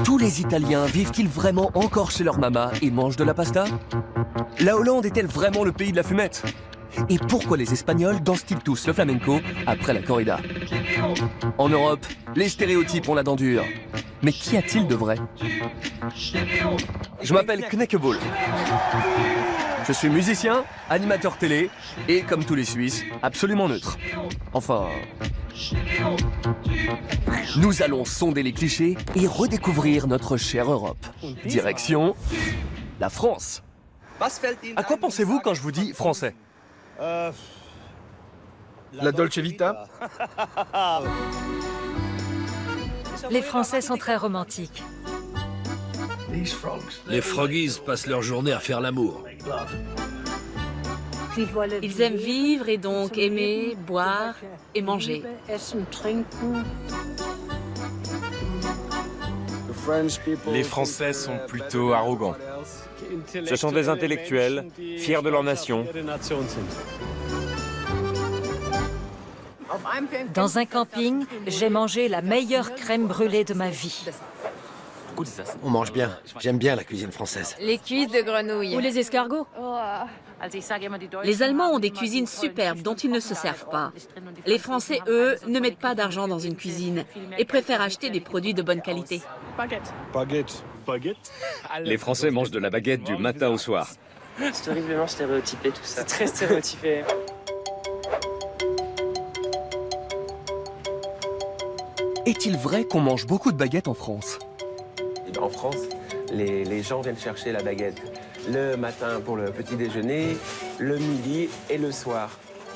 Tous les Italiens vivent-ils vraiment encore chez leur maman et mangent de la pasta? La Hollande est-elle vraiment le pays de la fumette? Et pourquoi les Espagnols dansent-ils tous le flamenco après la corrida? En Europe, les stéréotypes ont la dent dure. Mais qu'y a-t-il de vrai? Je m'appelle Knekeball. Je suis musicien, animateur télé et, comme tous les Suisses, absolument neutre. Enfin... Nous allons sonder les clichés et redécouvrir notre chère Europe. Direction... la France. À quoi pensez-vous quand je vous dis français? La Dolce Vita? Les Français sont très romantiques. Les Froggies passent leur journée à faire l'amour. Ils aiment vivre et donc aimer, boire et manger. Les Français sont plutôt arrogants. Ce sont des intellectuels, fiers de leur nation. Dans un camping, j'ai mangé la meilleure crème brûlée de ma vie. On mange bien. J'aime bien la cuisine française. Les cuisses de grenouille. Ou les escargots. Les Allemands ont des cuisines superbes dont ils ne se servent pas. Les Français, eux, ne mettent pas d'argent dans une cuisine et préfèrent acheter des produits de bonne qualité. Les Français mangent de la baguette du matin au soir. C'est horriblement stéréotypé tout ça. C'est très stéréotypé. Est-il vrai qu'on mange beaucoup de baguettes en France? En France, les gens viennent chercher la baguette le matin pour le petit déjeuner, le midi et le soir.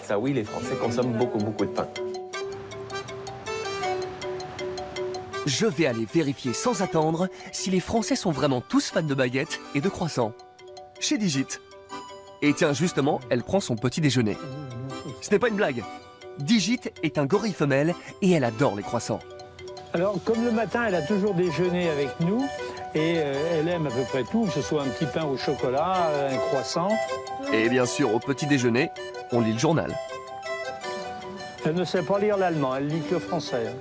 Ça oui, les Français consomment beaucoup de pain. Je vais aller vérifier sans attendre si les Français sont vraiment tous fans de baguettes et de croissants. Chez Digit. Et tiens, justement, elle prend son petit déjeuner. Ce n'est pas une blague. Digit est un gorille femelle et elle adore les croissants. Alors, comme le matin, elle a toujours déjeuné avec nous et elle aime à peu près tout, que ce soit un petit pain au chocolat, un croissant. Et bien sûr, au petit déjeuner, on lit le journal. Elle ne sait pas lire l'allemand, elle lit que le français.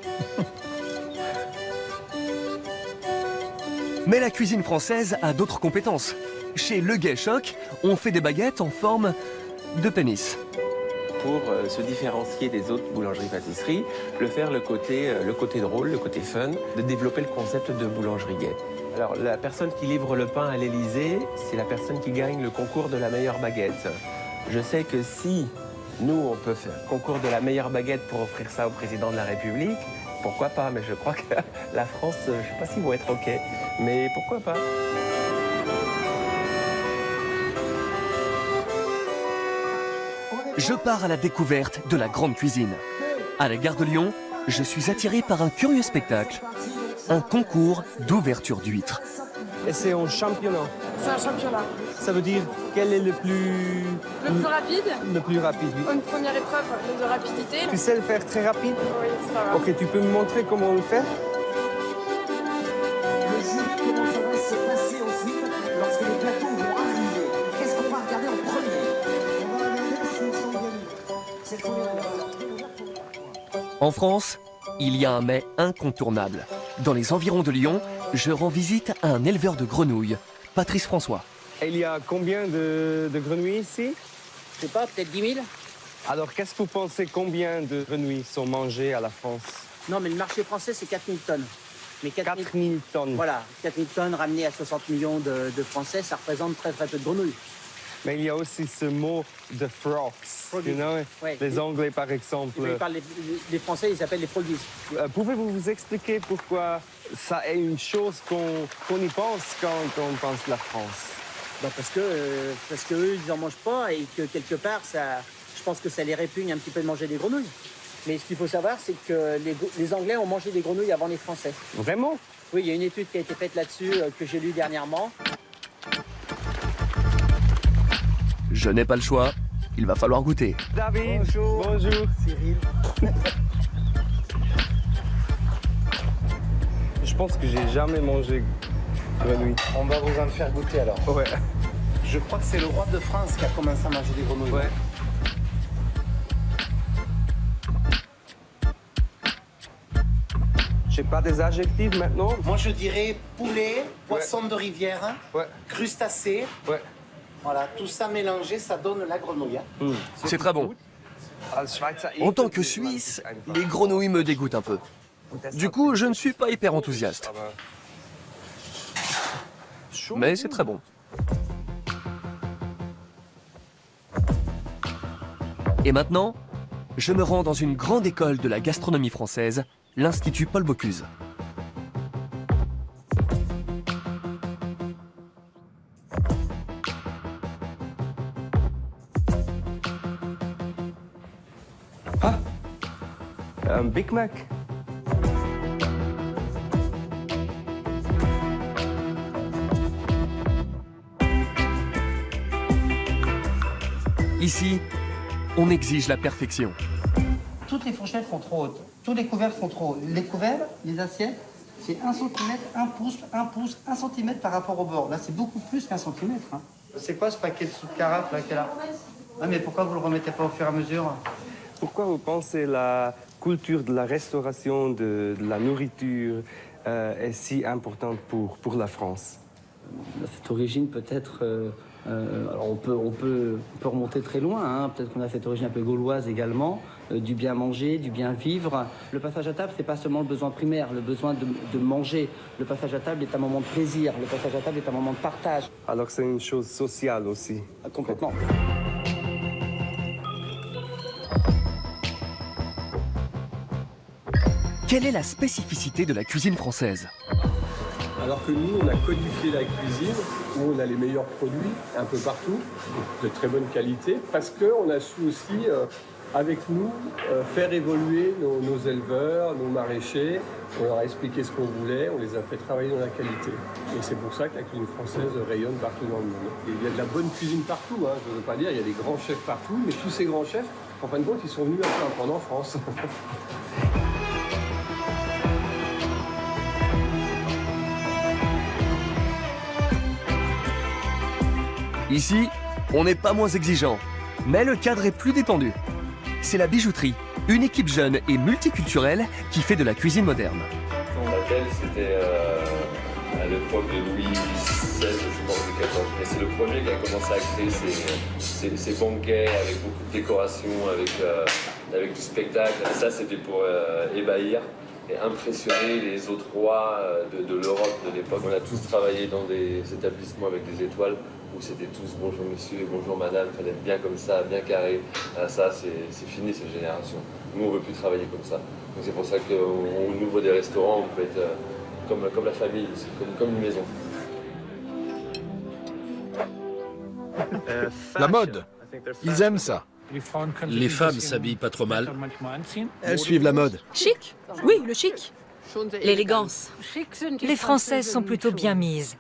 Mais la cuisine française a d'autres compétences. Chez Le Gay Choc, on fait des baguettes en forme de pénis. Pour se différencier des autres boulangeries-pâtisseries, le côté drôle, le côté fun, de développer le concept de boulangerie gay. Alors, la personne qui livre le pain à l'Élysée, c'est la personne qui gagne le concours de la meilleure baguette. Je sais que si nous, on peut faire le concours de la meilleure baguette pour offrir ça au président de la République, pourquoi pas? Mais je crois que la France, je ne sais pas s'ils vont être OK, mais pourquoi pas? Je pars à la découverte de la grande cuisine. À la gare de Lyon, je suis attiré par un curieux spectacle. Un concours d'ouverture d'huîtres. Et c'est un championnat. C'est un championnat. Ça veut dire quel est le plus... Le plus rapide. Le plus rapide, oui. Une première épreuve de rapidité. Tu sais le faire très rapide? Oui, ça va. Ok, tu peux me montrer comment on le fait? Le jeu, comment ça va se passer ensuite lorsque les plateaux vont arriver? Qu'est-ce qu'on va regarder en premier? On va regarder si ils sont gagnés. C'est le premier. En France, il y a un mets incontournable. Dans les environs de Lyon, je rends visite à un éleveur de grenouilles, Patrice François. Et il y a combien de grenouilles ici? Je sais pas, peut-être 10 000. Alors, qu'est-ce que vous pensez, combien de grenouilles sont mangées à la France? Non, mais le marché français, c'est 4 000 tonnes. Mais 4 000 tonnes. Voilà, 4 000 tonnes ramenées à 60 millions de Français, ça représente très peu de grenouilles. Mais il y a aussi ce mot de frogs, you know? Ouais. Les Anglais, par exemple. Les Français, ils s'appellent les froggies. Pouvez-vous vous expliquer pourquoi ça est une chose qu'on y pense quand on pense la France? Bah parce que eux, ils n'en mangent pas et que quelque part, je pense que ça les répugne un petit peu de manger des grenouilles. Mais ce qu'il faut savoir, c'est que les Anglais ont mangé des grenouilles avant les Français. Vraiment? Oui, il y a une étude qui a été faite là-dessus, que j'ai lue dernièrement. Je n'ai pas le choix, il va falloir goûter. David, bonjour. Cyril. Je pense que j'ai jamais mangé grenouille. On va vous en faire goûter alors. Ouais. Je crois que c'est le roi de France qui a commencé à manger des grenouilles. Ouais. Je sais pas des adjectifs maintenant. Moi, je dirais poulet, poisson de rivière, crustacés. Ouais. Voilà, tout ça mélangé, ça donne la grenouille. C'est très bon. En tant que Suisse, les grenouilles me dégoûtent un peu. Du coup, je ne suis pas hyper enthousiaste. Mais c'est très bon. Et maintenant, je me rends dans une grande école de la gastronomie française, l'Institut Paul Bocuse. Un Big Mac. Ici, on exige la perfection. Toutes les fourchettes sont trop hautes. Tous les couverts sont trop hauts. Les couverts, les assiettes, c'est 1 cm, 1 pouce, 1 pouce, 1 cm par rapport au bord. Là, c'est beaucoup plus qu'1 cm. Hein. C'est quoi ce paquet de soupe carafe là, qui est là? Ah, mais pourquoi vous le remettez pas au fur et à mesure? Pourquoi vous pensez la culture de la restauration, de la nourriture est si importante pour la France? Cette origine peut-être, alors on peut remonter très loin, hein. Peut-être qu'on a cette origine un peu gauloise également, du bien manger, du bien vivre. Le passage à table, c'est pas seulement le besoin primaire, le besoin de manger. Le passage à table est un moment de plaisir, le passage à table est un moment de partage. Alors c'est une chose sociale aussi. Complètement. Quelle est la spécificité de la cuisine française? Alors que nous, on a codifié la cuisine, où on a les meilleurs produits un peu partout, de très bonne qualité, parce qu'on a su aussi, avec nous, faire évoluer nos éleveurs, nos maraîchers. On leur a expliqué ce qu'on voulait, on les a fait travailler dans la qualité. Et c'est pour ça que la cuisine française rayonne partout dans le monde. Et il y a de la bonne cuisine partout, hein, je ne veux pas dire, il y a des grands chefs partout, mais tous ces grands chefs, en fin de compte, ils sont venus un peu apprendre en France. Ici, on n'est pas moins exigeant, mais le cadre est plus détendu. C'est la bijouterie, une équipe jeune et multiculturelle qui fait de la cuisine moderne. L'hôtel, c'était à l'époque de Louis XVI, je pense, Louis XIV. Et c'est le premier qui a commencé à créer ces banquets avec beaucoup de décorations, avec du spectacle. Et ça, c'était pour ébahir et impressionner les autres rois de l'Europe de l'époque. On a tous travaillé dans des établissements avec des étoiles où c'était tous bonjour monsieur et bonjour madame, il fallait être bien comme ça, bien carré. Ça, c'est fini cette génération. Nous, on ne veut plus travailler comme ça. Donc c'est pour ça qu'on ouvre des restaurants, on peut être comme la famille, comme une maison. La mode, ils aiment ça. Les femmes s'habillent pas trop mal. Elles suivent la mode. Chic? Oui, le chic. L'élégance. Les Françaises sont plutôt bien mises.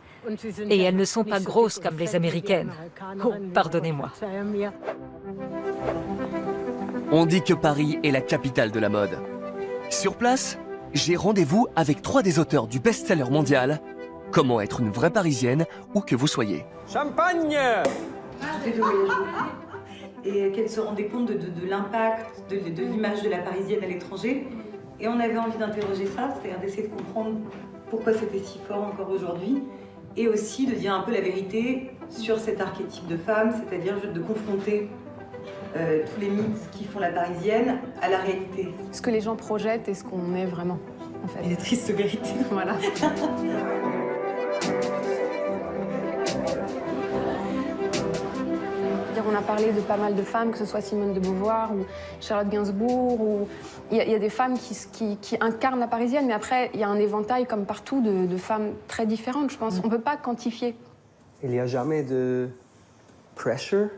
Et elles ne sont pas grosses comme les Américaines. Oh, pardonnez-moi. On dit que Paris est la capitale de la mode. Sur place, j'ai rendez-vous avec 3 des auteurs du best-seller mondial « Comment être une vraie Parisienne, où que vous soyez ». Champagne! Et qu'elle se rendait compte de l'impact de l'image de la Parisienne à l'étranger. Et on avait envie d'interroger ça, c'est-à-dire d'essayer de comprendre pourquoi c'était si fort encore aujourd'hui. Et aussi de dire un peu la vérité sur cet archétype de femme, c'est-à-dire de confronter tous les mythes qui font la Parisienne à la réalité. Ce que les gens projettent et ce qu'on est vraiment, en fait. Et les tristes vérités. Voilà. On a parlé de pas mal de femmes, que ce soit Simone de Beauvoir ou Charlotte Gainsbourg. Ou... Il y a des femmes qui incarnent la Parisienne, mais après, il y a un éventail, comme partout, de femmes très différentes, je pense. On ne peut pas quantifier. Il n'y a jamais de pressure?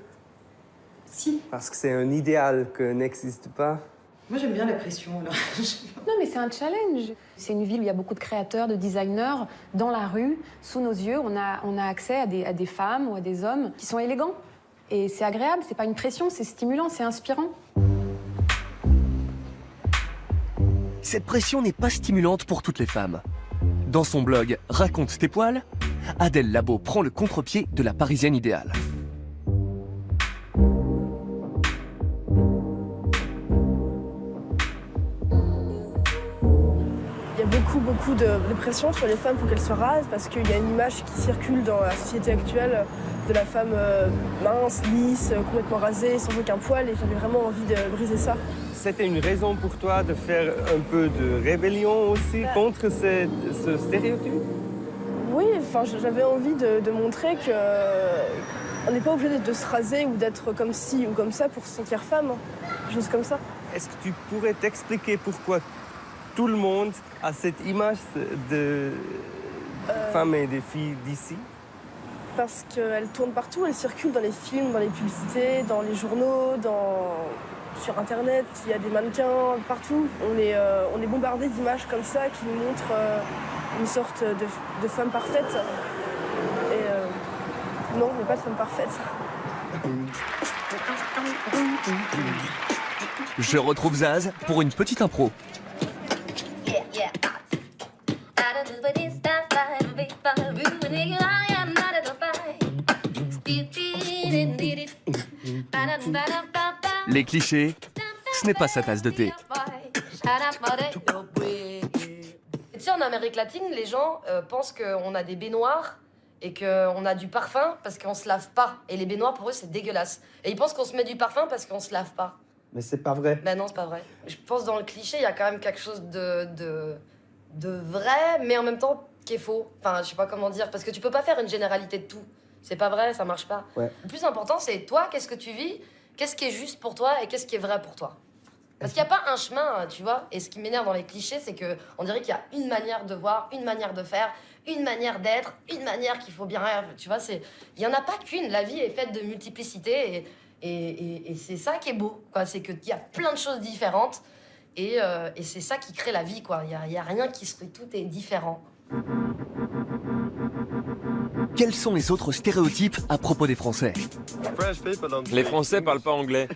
Si. Parce que c'est un idéal qui n'existe pas. Moi, j'aime bien la pression, alors. Non, mais c'est un challenge. C'est une ville où il y a beaucoup de créateurs, de designers. Dans la rue, sous nos yeux, on a accès à des femmes ou à des hommes qui sont élégants. Et c'est agréable, c'est pas une pression, c'est stimulant, c'est inspirant. Cette pression n'est pas stimulante pour toutes les femmes. Dans son blog « Raconte tes poils », Adèle Labo prend le contre-pied de la Parisienne idéale. Il y a beaucoup pression sur les femmes pour qu'elles se rasent parce qu'il y a une image qui circule dans la société actuelle de la femme mince, lisse, complètement rasée, sans aucun poil, et j'avais vraiment envie de briser ça. C'était une raison pour toi de faire un peu de rébellion aussi contre ce stéréotype? Oui, enfin, j'avais envie de montrer qu'on n'est pas obligé de se raser ou d'être comme ci ou comme ça pour se sentir femme, des choses comme ça. Est-ce que tu pourrais t'expliquer pourquoi tout le monde a cette image de femmes et des filles d'ici? Parce qu'elle tourne partout, elle circule dans les films, dans les publicités, dans les journaux, sur Internet, il y a des mannequins partout. On est bombardé d'images comme ça qui nous montrent une sorte de femme parfaite. Et non, on n'est pas de femme parfaite. Je retrouve Zaz pour une petite impro. Les clichés, ce n'est pas sa tasse de thé. Tu sais, en Amérique latine, les gens pensent qu'on a des baignoires et qu'on a du parfum parce qu'on se lave pas. Et les baignoires, pour eux, c'est dégueulasse. Et ils pensent qu'on se met du parfum parce qu'on se lave pas. Mais c'est pas vrai. Ben non, c'est pas vrai. Je pense dans le cliché, il y a quand même quelque chose de vrai, mais en même temps qui est faux. Enfin, je sais pas comment dire, parce que tu peux pas faire une généralité de tout. C'est pas vrai, ça marche pas. Ouais. Le plus important, c'est toi, qu'est-ce que tu vis, qu'est-ce qui est juste pour toi et qu'est-ce qui est vrai pour toi. Parce qu'il n'y a pas un chemin, tu vois. Et ce qui m'énerve dans les clichés, c'est qu'on dirait qu'il y a une manière de voir, une manière de faire, une manière d'être, une manière qu'il faut bien... Tu vois, il n'y en a pas qu'une. La vie est faite de multiplicité et c'est ça qui est beau, quoi. C'est qu'il y a plein de choses différentes et c'est ça qui crée la vie, quoi. Il n'y a rien qui se fait, tout est différent. Quels sont les autres stéréotypes à propos des Français? Les Français parlent pas anglais.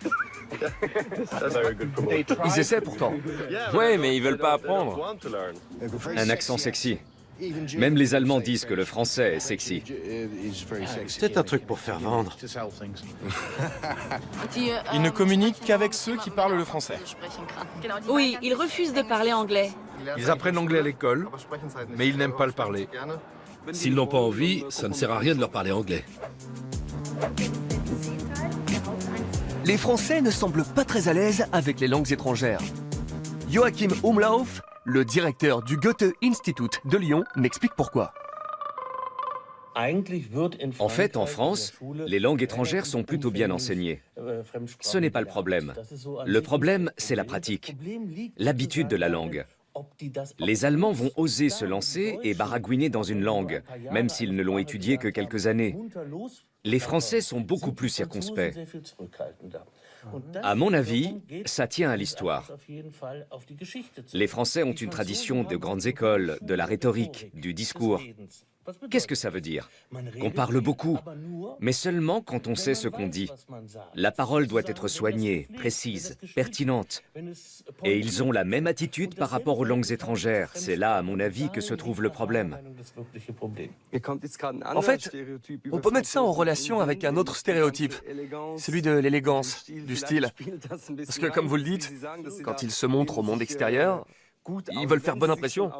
Ils essaient pourtant. Ouais, mais ils veulent pas apprendre. Un accent sexy. Même les Allemands disent que le français est sexy. C'est un truc pour faire vendre. Ils ne communiquent qu'avec ceux qui parlent le français. Oui, ils refusent de parler anglais. Ils apprennent l'anglais à l'école, mais ils n'aiment pas le parler. S'ils n'ont pas envie, ça ne sert à rien de leur parler anglais. Les Français ne semblent pas très à l'aise avec les langues étrangères. Joachim Umlauf, le directeur du Goethe-Institut de Lyon, m'explique pourquoi. En fait, en France, les langues étrangères sont plutôt bien enseignées. Ce n'est pas le problème. Le problème, c'est la pratique, l'habitude de la langue. Les Allemands vont oser se lancer et baragouiner dans une langue, même s'ils ne l'ont étudiée que quelques années. Les Français sont beaucoup plus circonspects. À mon avis, ça tient à l'histoire. Les Français ont une tradition de grandes écoles, de la rhétorique, du discours. Qu'est-ce que ça veut dire? Qu'on parle beaucoup, mais seulement quand on sait ce qu'on dit. La parole doit être soignée, précise, pertinente. Et ils ont la même attitude par rapport aux langues étrangères. C'est là, à mon avis, que se trouve le problème. En fait, on peut mettre ça en relation avec un autre stéréotype, celui de l'élégance, du style. Parce que, comme vous le dites, quand ils se montrent au monde extérieur, ils veulent faire bonne impression.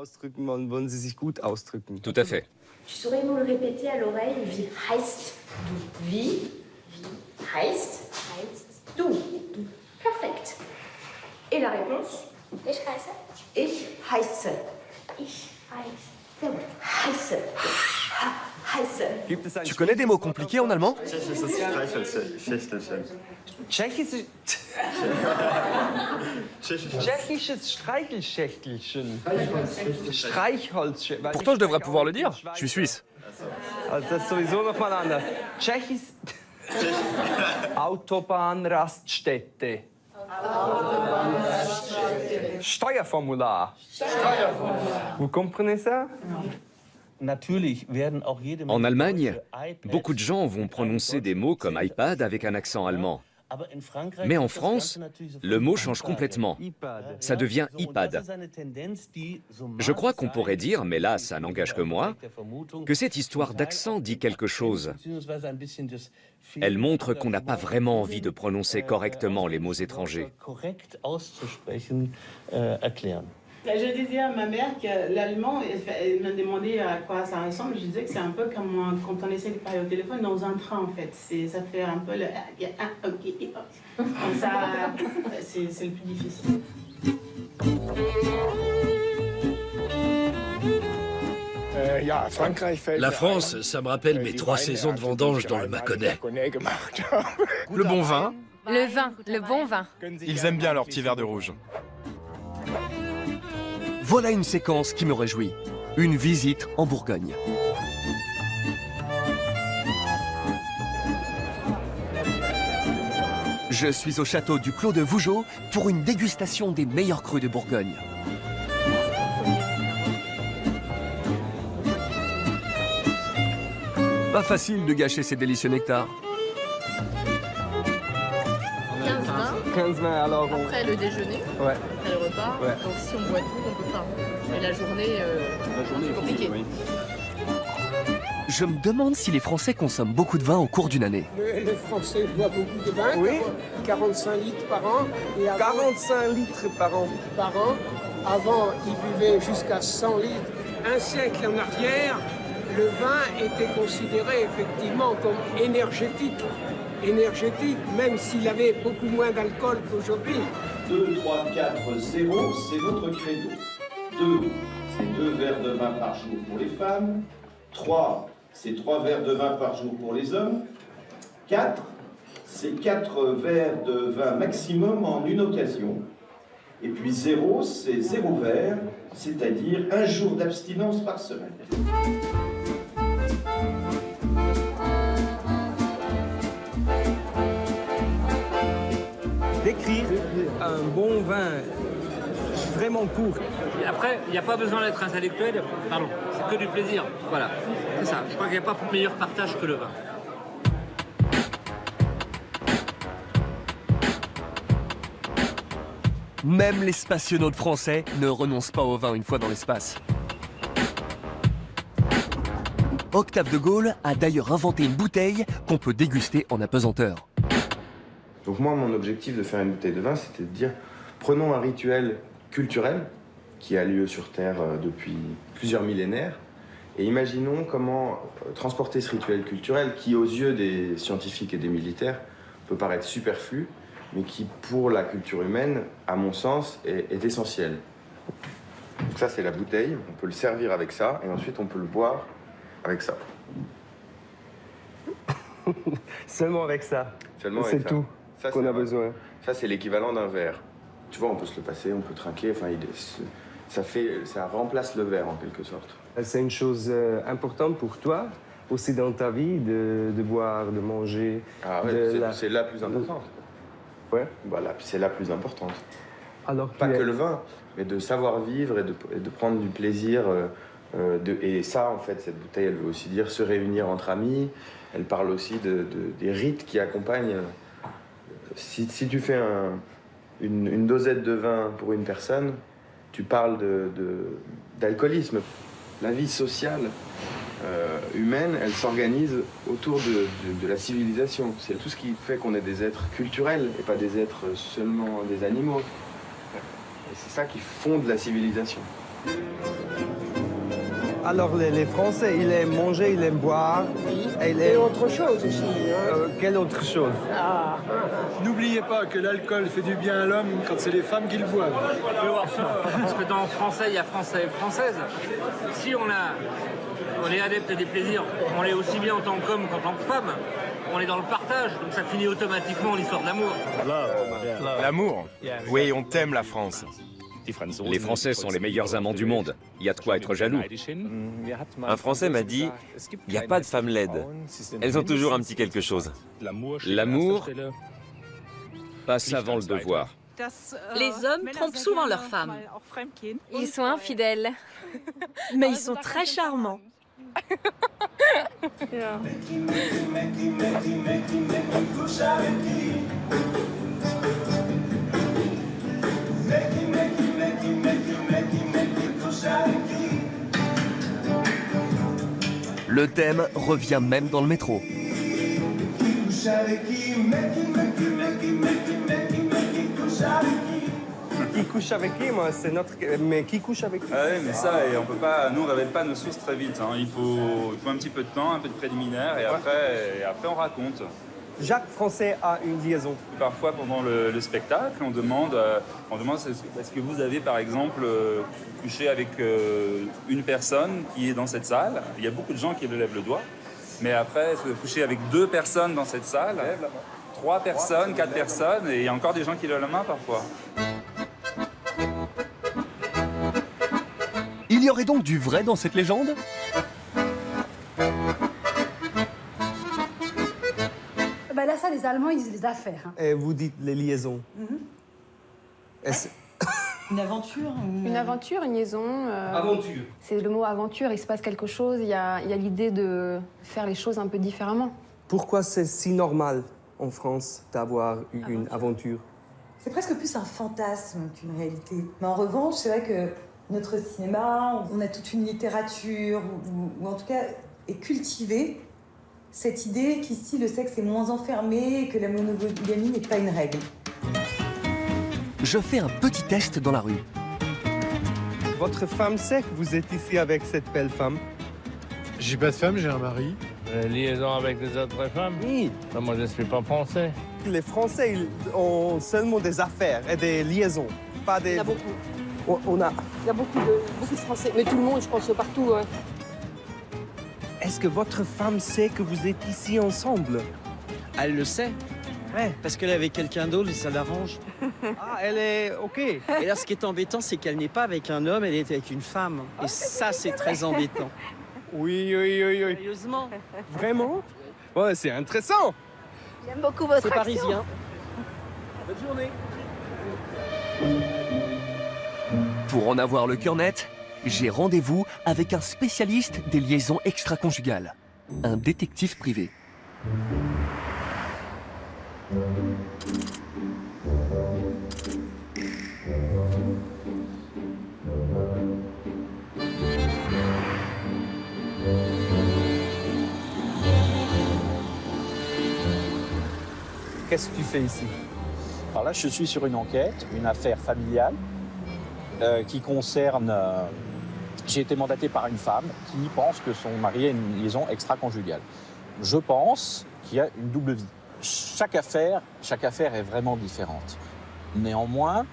Tout à fait. Tu saurais nous le répéter à l'oreille? Wie heißt du? Wie heißt du? Perfekt. Et la réponse? Ich heiße. Ich heiße. Ich heiße. Sehr gut. Heiße. Heiße. Tu connais des mots compliqués en allemand? Tschechisches Streichelschächtelchen. Streichholzschächtelchen. Pourtant, je devrais pouvoir le dire. Je suis suisse. Also das ist sowieso noch mal anders. Tschechis... Autobahnraststätte. Steuerformular. Vous comprenez ça? En Allemagne, beaucoup de gens vont prononcer des mots comme iPad avec un accent allemand. Mais en France, le mot change complètement. Ça devient iPad. Je crois qu'on pourrait dire, mais là, ça n'engage que moi, que cette histoire d'accent dit quelque chose. Elle montre qu'on n'a pas vraiment envie de prononcer correctement les mots étrangers. Je disais à ma mère que l'allemand, elle m'a demandé à quoi ça ressemble. Je disais que c'est un peu comme quand on essaie de parler au téléphone dans un train, en fait. Ça fait un peu le... Comme ça, c'est le plus difficile. La France, ça me rappelle mes 3 saisons de vendange dans le Mâconnais. Le bon vin. Le vin, le bon vin. Ils aiment bien leur petit verre de rouge. Voilà une séquence qui me réjouit. Une visite en Bourgogne. Je suis au château du Clos de Vougeot pour une dégustation des meilleurs crus de Bourgogne. Pas facile de gâcher ces délicieux nectars. 15-20 alors. Après le déjeuner, ouais. Après le repas. Ouais. Donc si on boit tout, on peut pas. Mais la journée, c'est compliqué. Oui. Je me demande si les Français consomment beaucoup de vin au cours d'une année. Les Français boivent beaucoup de vin, oui. 45 litres par an. Et avant, 45 litres par an. Avant, ils buvaient jusqu'à 100 litres. Un siècle en arrière, le vin était considéré effectivement comme énergétique. Même s'il avait beaucoup moins d'alcool qu'aujourd'hui. 2, 3, 4, 0, c'est votre credo. 2, c'est 2 verres de vin par jour pour les femmes. 3, c'est 3 verres de vin par jour pour les hommes. 4, c'est 4 verres de vin maximum en une occasion. Et puis 0, c'est 0 verre, c'est-à-dire 1 jour d'abstinence par semaine. Décrire un bon vin vraiment court. Et après, il n'y a pas besoin d'être intellectuel, pardon, c'est que du plaisir. Voilà, c'est ça. Je crois qu'il n'y a pas meilleur partage que le vin. Même les spationautes français ne renoncent pas au vin une fois dans l'espace. Octave de Gaulle a d'ailleurs inventé une bouteille qu'on peut déguster en apesanteur. Donc moi, mon objectif de faire une bouteille de vin, c'était de dire, prenons un rituel culturel qui a lieu sur Terre depuis plusieurs millénaires, et imaginons comment transporter ce rituel culturel qui, aux yeux des scientifiques et des militaires, peut paraître superflu, mais qui, pour la culture humaine, à mon sens, est essentiel. Donc ça, c'est la bouteille, on peut le servir avec ça, et ensuite on peut le boire avec ça. Seulement avec ça. Seulement avec ça. C'est tout qu'on a besoin. Ça, c'est l'équivalent d'un verre. Tu vois, on peut se le passer, on peut trinquer, enfin, ça remplace le verre en quelque sorte. C'est une chose importante pour toi, aussi dans ta vie, de boire, de manger. Ah ouais, c'est la plus importante. Ouais. Voilà, c'est la plus importante. Alors, pas que le vin, mais de savoir vivre et de prendre du plaisir. Et ça, en fait, cette bouteille, elle veut aussi dire se réunir entre amis. Elle parle aussi des rites qui accompagnent. Si tu fais une dosette de vin pour une personne, tu parles d'alcoolisme. La vie sociale humaine, elle s'organise autour de la civilisation. C'est tout ce qui fait qu'on est des êtres culturels et pas des êtres seulement des animaux. Et c'est ça qui fonde la civilisation. Alors les Français, ils aiment manger, ils aiment boire. Oui. Et autre chose aussi. Quelle autre chose? N'oubliez pas que l'alcool fait du bien à l'homme quand c'est les femmes qui le boivent. On peut voir ça, parce que dans français, il y a français et française. Si on est adepte des plaisirs, on l'est aussi bien en tant qu'homme qu'en tant que femme. On est dans le partage, donc ça finit automatiquement l'histoire de l'amour. L'amour? Oui, on t'aime la France. Les Français sont les meilleurs amants du monde. Il y a de quoi être jaloux. Un Français m'a dit, il n'y a pas de femmes laides. Elles ont toujours un petit quelque chose. L'amour passe avant le devoir. Les hommes trompent souvent leurs femmes. Ils sont infidèles. Mais ils sont très charmants. Le thème revient même dans le métro. Qui couche avec qui, moi, c'est notre... Mais qui couche avec qui? Ah oui, mais ça, et on peut pas... Nous, on révèle pas nos sources très vite. Hein. Il faut un petit peu de temps, un peu de préliminaire, et après on raconte. Chaque Français a une liaison. Parfois, pendant le spectacle, on demande est-ce que vous avez, par exemple, couché avec une personne qui est dans cette salle? Il y a beaucoup de gens qui lèvent le doigt. Mais après, coucher avec 2 personnes dans cette salle, 3 personnes, 4 personnes, et il y a encore des gens qui lèvent la main parfois. Il y aurait donc du vrai dans cette légende? Bah là, ça, les Allemands, ils disent les affaires. Hein. Et vous dites les liaisons. Une aventure Une aventure, une liaison. Aventure. C'est le mot aventure, il se passe quelque chose, il y a l'idée de faire les choses un peu différemment. Pourquoi c'est si normal en France d'avoir une aventure? C'est presque plus un fantasme qu'une réalité. Mais en revanche, c'est vrai que notre cinéma, on a toute une littérature, ou en tout cas est cultivée cette idée qu'ici le sexe est moins enfermé et que la monogamie n'est pas une règle. Je fais un petit test dans la rue. Votre femme sait que vous êtes ici avec cette belle femme? J'ai pas de femme, j'ai un mari. Liaison avec les autres femmes? Oui. Non, moi, je ne suis pas français. Les Français, ils ont seulement des affaires et des liaisons, pas des... Il y en a beaucoup. On a... Il y a beaucoup de Français, mais tout le monde, je pense, partout. Ouais. Est-ce que votre femme sait que vous êtes ici ensemble? Elle le sait. Ouais. Parce qu'elle est avec quelqu'un d'autre et ça l'arrange. Ah, elle est... OK. Et là, ce qui est embêtant, c'est qu'elle n'est pas avec un homme, elle est avec une femme. Et ça, c'est très embêtant. Oui. Sérieusement. Vraiment? Ouais, c'est intéressant. J'aime beaucoup votre accent. accent. C'est parisien. Bonne journée. Pour en avoir le cœur net, j'ai rendez-vous avec un spécialiste des liaisons extra-conjugales, un détective privé. Qu'est-ce que tu fais ici? Alors là, je suis sur une enquête, une affaire familiale qui concerne... j'ai été mandaté par une femme qui pense que son mari a une liaison extra-conjugale. Je pense qu'il y a une double vie. Chaque affaire est vraiment différente. Néanmoins,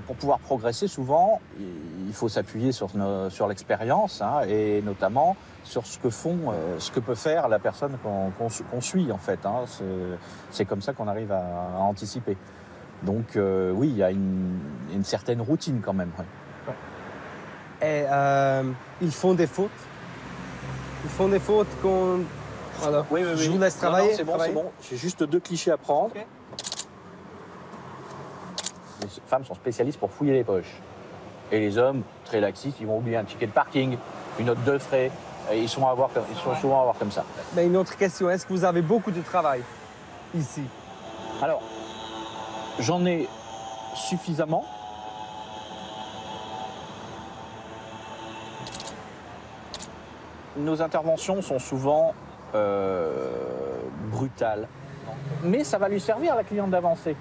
pour pouvoir progresser, souvent, il faut s'appuyer sur l'expérience, hein, et notamment sur ce que peut faire la personne qu'on suit, en fait. Hein. C'est comme ça qu'on arrive à anticiper. Donc, oui, il y a une certaine routine quand même. Ouais. Et ils font des fautes? Ils font des fautes qu'on... Alors, oui. Je vous laisse travailler. Non, c'est bon. J'ai juste 2 clichés à prendre. Okay. Les femmes sont spécialistes pour fouiller les poches. Et les hommes, très laxistes, ils vont oublier un ticket de parking, une note de frais. Ils sont souvent à voir comme ça. Mais une autre question, est-ce que vous avez beaucoup de travail ici? Alors, j'en ai suffisamment. Nos interventions sont souvent brutales. Mais ça va lui servir à la cliente d'avancer.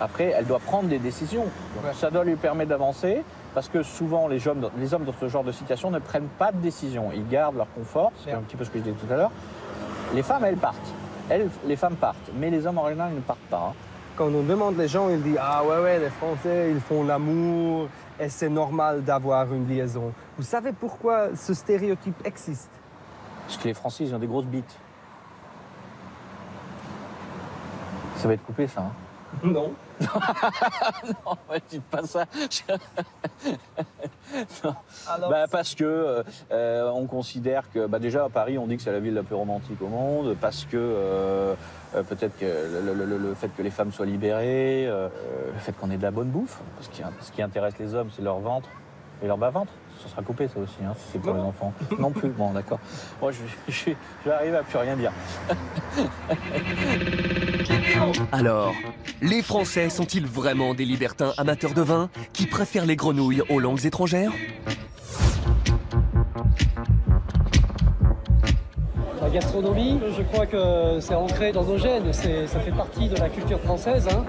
Après, elle doit prendre des décisions. Donc, ça doit lui permettre d'avancer, parce que souvent, les hommes dans ce genre de situation ne prennent pas de décision. Ils gardent leur confort, c'est un petit peu ce que je disais tout à l'heure. Les femmes, elles partent. Les femmes partent, mais les hommes, en général, ne partent pas. Hein. Quand on demande les gens, ils disent « Ah ouais, les Français, ils font l'amour et c'est normal d'avoir une liaison. » Vous savez pourquoi ce stéréotype existe? Parce que les Français, ils ont des grosses bites. Ça va être coupé, ça, hein? Non. Non, dites pas ça. Non. Alors, parce que on considère que, déjà à Paris, on dit que c'est la ville la plus romantique au monde, parce que peut-être que le fait que les femmes soient libérées, le fait qu'on ait de la bonne bouffe, parce que ce qui intéresse les hommes, c'est leur ventre et leur bas-ventre. Ça sera coupé, ça aussi, hein, si c'est pour les enfants. Non plus, bon, d'accord. Moi, je vais arriver à plus rien dire. Alors, les Français sont-ils vraiment des libertins amateurs de vin qui préfèrent les grenouilles aux langues étrangères? La gastronomie, je crois que c'est ancré dans nos gènes, ça fait partie de la culture française. Hein.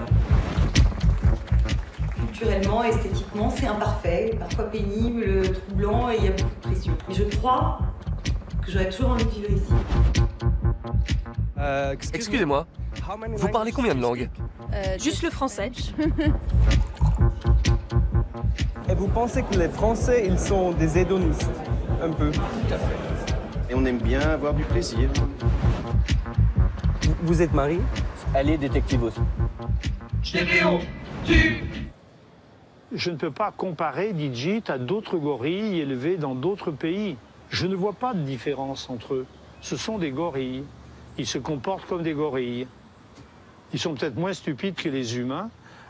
culturellement, esthétiquement, c'est imparfait, parfois pénible, troublant et il y a beaucoup de pression. Mais je crois que j'aurais toujours envie de vivre ici. Excusez-moi, vous parlez combien de langues? Juste le français. Et vous pensez que les Français, ils sont des hédonistes? Un peu. Tout à fait. Et on aime bien avoir du plaisir. Vous êtes marié? Elle est détective aussi. Je ne peux pas comparer Digit à d'autres gorilles élevés dans d'autres pays. Je ne vois pas de différence entre eux. Ce sont des gorilles. Ils se comportent comme des gorilles. Ils sont peut-être moins stupides que les humains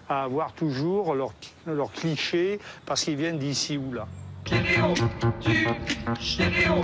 à avoir toujours leurs clichés parce qu'ils viennent d'ici ou là. Stéréo.